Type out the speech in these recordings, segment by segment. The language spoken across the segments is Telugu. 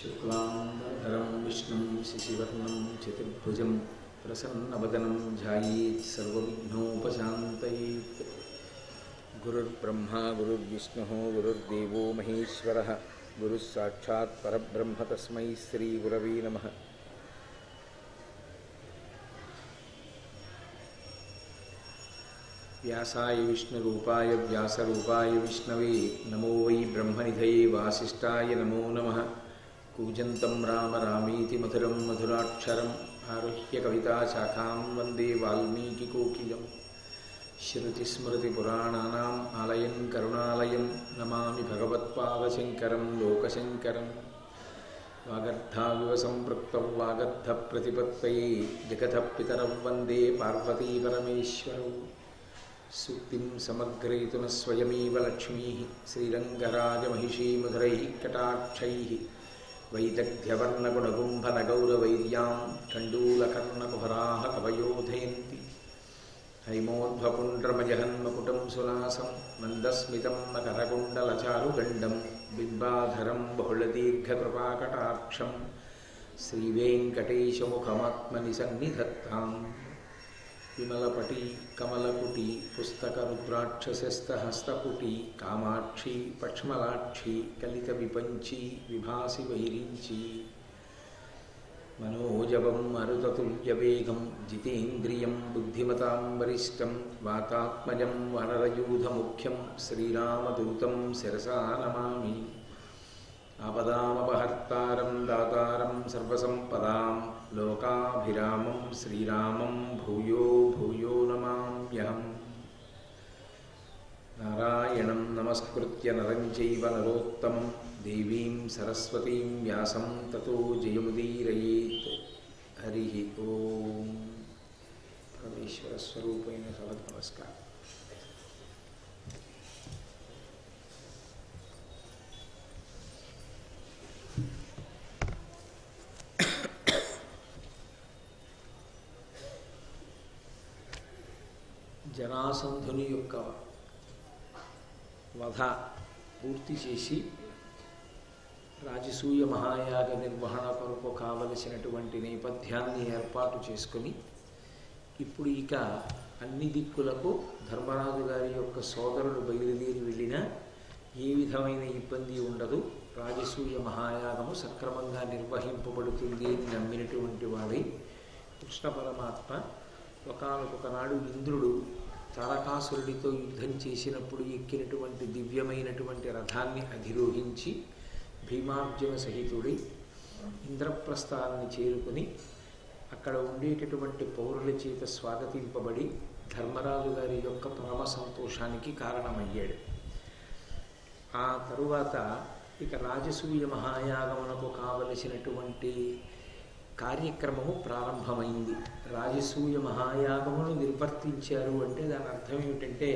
शुक्लांबरधरं विष्णुं शशिवर्णं चतुर्भुजं प्रसन्नवदनं ध्यायेत् सर्वविघ्नोपशान्तयेत्। गुरुर्ब्रह्मा गुरुर्विष्णुः गुरुर्देवो महेश्वरः गुरुः साक्षात् परब्रह्म तस्मै श्रीगुरवे नमः। व्यासाय विष्णुरूपाय व्यासरूपाय विष्णवे नमो वै ब्रह्मनिधये वासिष्ठाय नमो नमः। कूजन्तं राम रामेति मधुरं मधुराक्षरम् आरुह्य कविताशाखां वन्दे वाल्मीकिकोकिलम्। श्रुतिस्मृतिपुराणानाम् आलयं करुणालयं नमामि भगवत्पादशङ्करं लोकशङ्करम्। वागर्धाविव सम्पृक्तौ वागर्धप्रतिपत्तये जगतः पितरौ वन्दे पार्वतीपरमेश्वरौ। सूक्तिं समग्रयितुः स्वयमेव लक्ष्मीः श्रीरङ्गराजमहिषी मधुरैः कटाक्षैः वैदग्ध्यवर्णगुणगुम्भनगौरवैर्यां कण्डूलकर्णकुहराः कवयोधयन्ति। हैमोद्भपुण्ड्रमजहन्मकुटं सुनासं मन्दस्मितं मकरकुण्डलचारुगण्डं बिम्बाधरं बहुलदीर्घकृपाकटाक्षं श्रीवेङ्कटेशमुखमात्मनि सन्निधत्ताम्। विमलपटी कमलकुटी पुस्तकरुद्राक्षसस्तहस्तपुटी कामाक्षी पक्ष्मलाक्षी कलितविपञ्ची विभासि वैरिञ्ची। मनोजवं मरुततुल्यवेगं जितेन्द्रियं बुद्धिमतां वरिष्ठं वातात्मजं वनरयूथमुख्यं श्रीरामदूतं शिरसा नमामि। आपदामपहर्तारं दातारं सर्वसम्पदां लोकाभिरामं श्रीरामं भूयो भूयो नमाम्यहम्। नारायणं नमस्कृत्य नरं चैव नरोत्तमं देवीं सरस्वतीं व्यासं ततो जयमुदीरयेत्। हरिः ओम्। परमेश्वरस्वरूपेण सवत् జరాసంధుని యొక్క వధ పూర్తి చేసి రాజసూయ మహాయాగ నిర్వహణ కొరకు కావలసినటువంటి నేపథ్యాన్ని ఏర్పాటు చేసుకొని ఇప్పుడు ఇక అన్ని దిక్కులకు ధర్మరాజు గారి యొక్క సోదరుడు బయలుదేరి వెళ్ళినా ఏ విధమైన ఇబ్బంది ఉండదు, రాజసూయ మహాయాగము సక్రమంగా నిర్వహింపబడుతుంది అని నమ్మినటువంటి వాడై కృష్ణ పరమాత్మ ఒకనొకనాడు ఇంద్రుడు తారకాసురుడితో యుద్ధం చేసినప్పుడు ఎక్కినటువంటి దివ్యమైనటువంటి రథాన్ని అధిరోహించి భీమార్జున సహితుడి ఇంద్రప్రస్థాన్ని చేరుకుని అక్కడ ఉండేటటువంటి పౌరుల చేత స్వాగతింపబడి ధర్మరాజు గారి యొక్క పరమ సంతోషానికి కారణమయ్యాడు. ఆ తరువాత ఇక రాజసూయ మహాయాగమునకు కావలసినటువంటి కార్యక్రమము ప్రారంభమైంది. రాజసూయ మహాయాగమును నిర్వర్తించారు అంటే దాని అర్థం ఏమిటంటే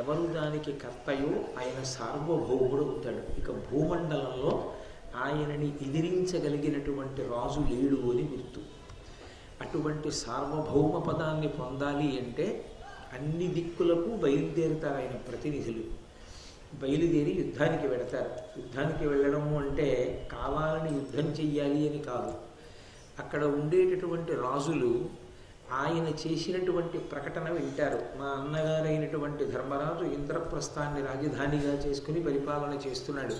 ఎవరు దానికి కర్తయో ఆయన సార్వభౌముడు అవుతాడు. ఇక భూమండలంలో ఆయనని ఎదిరించగలిగినటువంటి రాజు లేడు అని గుర్తు. అటువంటి సార్వభౌమ పదాన్ని పొందాలి అంటే అన్ని దిక్కులకు బయలుదేరుతారు ఆయన ప్రతినిధులు. బయలుదేరి యుద్ధానికి వెడతారు. యుద్ధానికి వెళ్ళడము అంటే కావాలని యుద్ధం చెయ్యాలి అని కాదు. అక్కడ ఉండేటటువంటి రాజులు ఆయన చేసినటువంటి ప్రకటన వింటారు. మా అన్నగారైనటువంటి ధర్మరాజు ఇంద్రప్రస్థాన్ని రాజధానిగా చేసుకుని పరిపాలన చేస్తున్నాడు.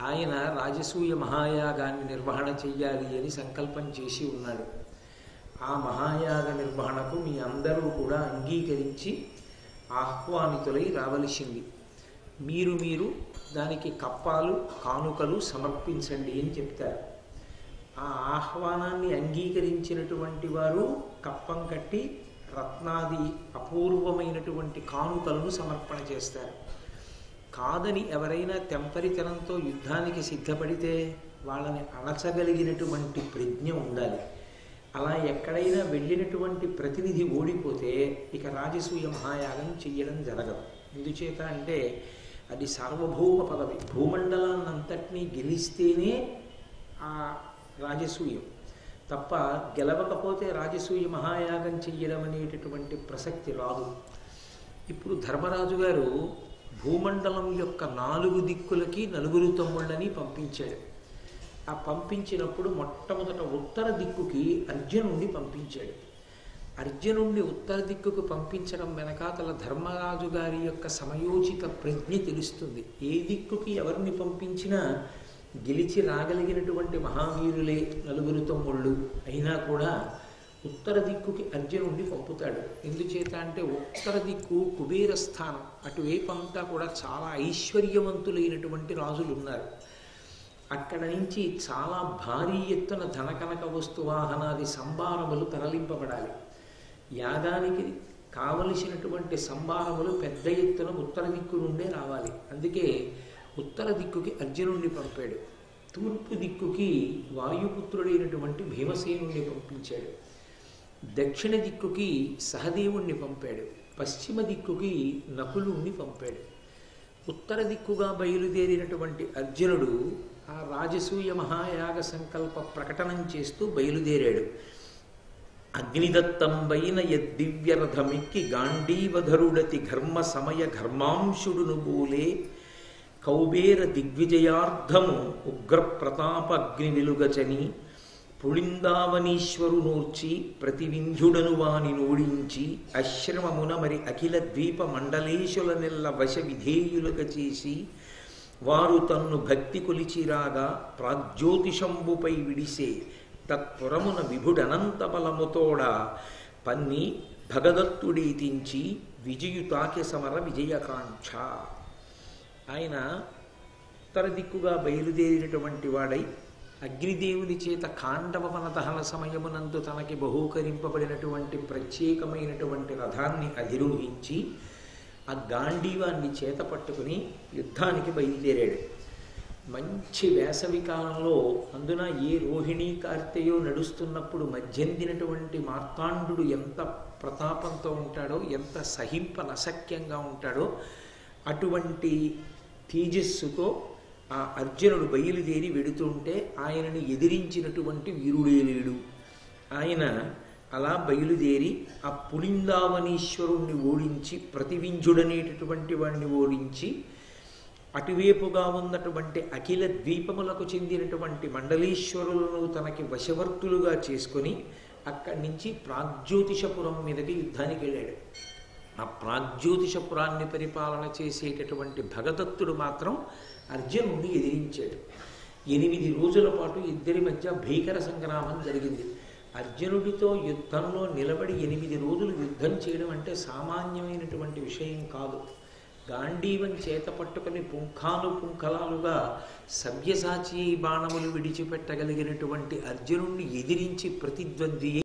ఆయన రాజసూయ మహాయాగాన్ని నిర్వహణ చెయ్యాలి అని సంకల్పం చేసి ఉన్నాడు. ఆ మహాయాగ నిర్వహణకు మీ అందరూ కూడా అంగీకరించి ఆహ్వానితులై రావలసింది. మీరు దానికి కప్పాలు కానుకలు సమర్పించండి అని చెప్తారు. ఆ ఆహ్వానాన్ని అంగీకరించినటువంటి వారు కప్పం కట్టి రత్నాది అపూర్వమైనటువంటి కానుకలను సమర్పణ చేస్తారు. కాదని ఎవరైనా తెంపరితనంతో యుద్ధానికి సిద్ధపడితే వాళ్ళని అణచగలిగినటువంటి ప్రజ్ఞ ఉండాలి. అలా ఎక్కడైనా వెళ్ళినటువంటి ప్రతినిధి ఓడిపోతే ఇక రాజసూయ మహాయాగం చెయ్యడం జరగదు. ఎందుచేత అంటే అది సార్వభౌమ పదవి. భూమండలాన్నంతటినీ గెలిస్తేనే ఆ రాజసూయం తప్ప గెలవకపోతే రాజసూయ మహాయాగం చెయ్యడం అనేటటువంటి ప్రసక్తి రాదు. ఇప్పుడు ధర్మరాజు గారు భూమండలం యొక్క 4 దిక్కులకి 4 తమ్ముళ్ళని పంపించాడు. ఆ పంపించినప్పుడు మొట్టమొదట ఉత్తర దిక్కుకి అర్జునుణ్ణి పంపించాడు. అర్జునుణ్ణి ఉత్తర దిక్కుకు పంపించడం వెనకాతల ధర్మరాజు గారి యొక్క సమయోచిత ప్రజ్ఞ తెలుస్తుంది. ఏ దిక్కుకి ఎవరిని పంపించినా గెలిచి రాగలిగినటువంటి మహావీరులే నలుగురు తమ్ముళ్ళు అయినా కూడా ఉత్తర దిక్కుకి అర్జునుడిని పంపుతాడు. ఎందుచేత అంటే ఉత్తర దిక్కు కుబేర స్థానం, అటువైపంతా కూడా చాలా ఐశ్వర్యవంతులైనటువంటి రాజులు ఉన్నారు. అక్కడ నుంచి చాలా భారీ ఎత్తున ధనకనక వస్తువాహనాది సంభారములు తరలింపబడాలి. యాగానికి కావలసినటువంటి సంభారములు పెద్ద ఎత్తున ఉత్తర దిక్కు నుండే రావాలి. అందుకే ఉత్తర దిక్కుకి అర్జునుడిని పంపాడు. తూర్పు దిక్కుకి వాయుపుత్రుడైనటువంటి భీమసేనుణ్ణి పంపించాడు. దక్షిణ దిక్కుకి సహదేవుణ్ణి పంపాడు. పశ్చిమ దిక్కుకి నకులుణ్ణి పంపాడు. ఉత్తర దిక్కుగా బయలుదేరినటువంటి అర్జునుడు ఆ రాజసూయ మహాయాగ సంకల్ప ప్రకటనం చేస్తూ బయలుదేరాడు. అగ్నిదత్తంబైన యద్దివ్యరథమిక్కి గాంధీవధరుడతి ఘర్మ సమయ ఘర్మాంశుడును బూలే కౌబేర దిగ్విజయార్థము ఉగ్ర ప్రతాప అగ్ని వెలుగచని పుళిందావనీశ్వరునూర్చి ప్రతివింధ్యుడను వాని నోడించి అశ్రమమున మరి అఖిల ద్వీప మండలేశుల నెల్ల వశ విధేయులుగా చేసి వారు తన్ను భక్తి కొలిచిరాగా ప్రాజ్యోతిషంబుపై విడిసే తత్పురమున విభుడనంత బలముతోడ పన్ని భగదత్తుడీతించి విజయుతాకి సమర విజయకాంక్ష. ఆయన ఉత్తర దిక్కుగా బయలుదేరినటువంటి వాడై అగ్నిదేవుని చేత ఖాండవవన దహన సమయమునందు తనకి బహూకరింపబడినటువంటి ప్రత్యేకమైనటువంటి రథాన్ని అధిరోహించి ఆ గాంధీవాన్ని చేత పట్టుకుని యుద్ధానికి బయలుదేరాడు. మంచి వేసవి కాలంలో, అందున ఏ రోహిణీ కార్తెయో నడుస్తున్నప్పుడు మధ్యందినటువంటి మార్తాండు ఎంత ప్రతాపంతో ఉంటాడో, ఎంత సహింపనశక్యంగా ఉంటాడో అటువంటి తేజస్సుతో ఆ అర్జునుడు బయలుదేరి వెడుతుంటే ఆయనని ఎదిరించినటువంటి వీరుడే లేడు. ఆయన అలా బయలుదేరి ఆ పుళిందావనీశ్వరుణ్ణి ఓడించి ప్రతివింజుడనేటటువంటి వాడిని ఓడించి అటువైపుగా ఉన్నటువంటి అఖిల ద్వీపములకు చెందినటువంటి మండలేశ్వరులను తనకి వశవర్తులుగా చేసుకొని అక్కడి నుంచి ప్రాగ్జ్యోతిషపురం మీదకి యుద్ధానికి వెళ్ళాడు. ఆ ప్రాగ్జ్యోతిషపురాన్ని పరిపాలన చేసేటటువంటి భగదత్తుడు మాత్రం అర్జునుడిని ఎదిరించాడు. 8 రోజుల పాటు ఇద్దరి మధ్య భీకర సంగ్రామం జరిగింది. అర్జునుడితో యుద్ధంలో నిలబడి 8 రోజులు యుద్ధం చేయడం అంటే సామాన్యమైనటువంటి విషయం కాదు. గాంధీవం చేత పట్టుకుని పుంఖాలుగా సవ్యసాచి బాణములు విడిచిపెట్టగలిగినటువంటి అర్జునుడిని ఎదిరించి ప్రతిద్వంద్వి